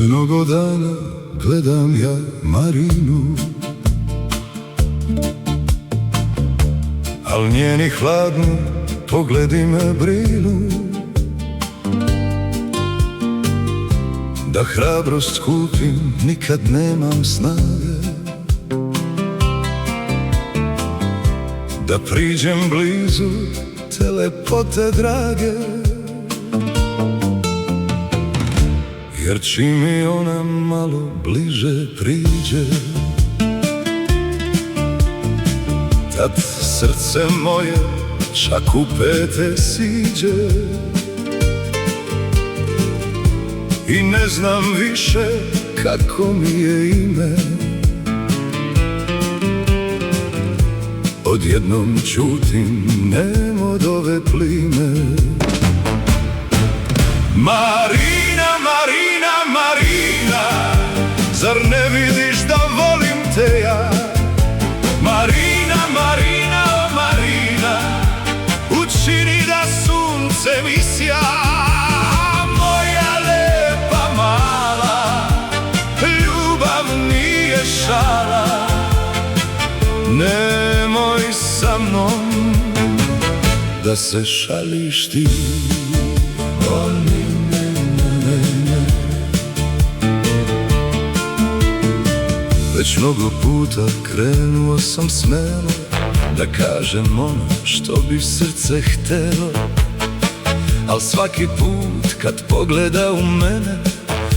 Mnogo dana gledam ja Marinu, al njeni hladni pogledi me brinu. Da hrabrost kupim nikad nemam snage, da priđem blizu te lepote drage. Jer čim mi ona malo bliže priđe, tad srce moje čak u pete siđe. I ne znam više kako mi je ime, odjednom čutim nem od ove plime. Marina, Marina, Marina, zar ne vidiš da volim te ja? Marina, Marina, o Marina, učini da sunce mi sja. Moja lepa mala, ljubav nije šala, nemoj sa mnom da se šališ ti. Već mnogo puta krenuo sam smelo da kažem ono što bi srce htelo, al svaki put kad pogleda u mene,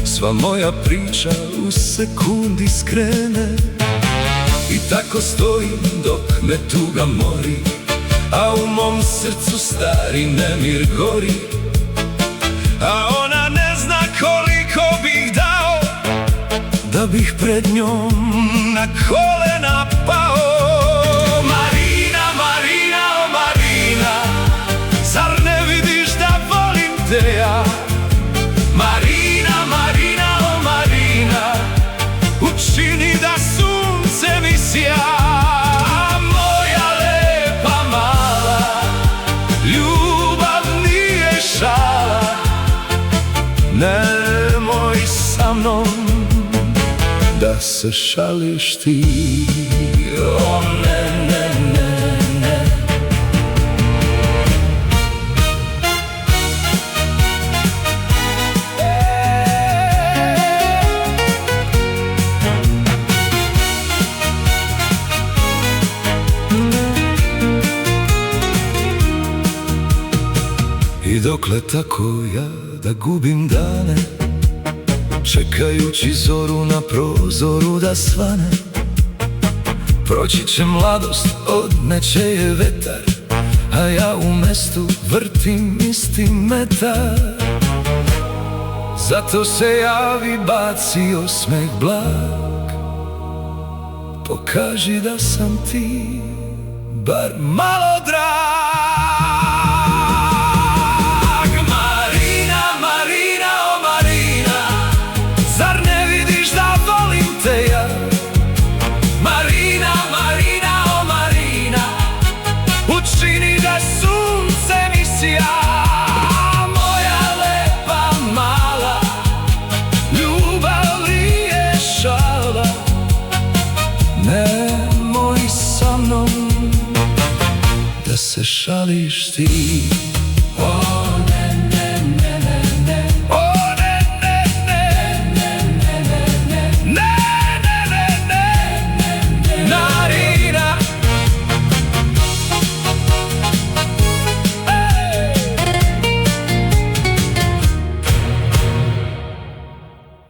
sva moja priča u sekundi skrene. I tako stojim dok me tuga mori, a u mom srcu stari nemir gori. A ona ne zna koliko bih dao da bih pred njom na kolena pao. Marina, Marina, o Marina, zar ne vidiš da volim te ja? Marina, Marina, o Marina, učini da sunce mi sja. Moja lepa mala, ljubav nije šala, nemoj sa mnom da se šališ ti. O ne, ne, ne, ne. I dokle tako ja da gubim dane, čekajući zoru na prozoru da svane. Proći će mladost, odneće je vetar, a ja u mestu vrtim isti metar. Zato se javi, baci osmeh blag, pokaži da sam ti bar malo drag. Marina, Marina, o Marina, učini da sunce mi sja. Moja lepa mala, ljubav nije šala, nemoj sa mnom da se šališ ti.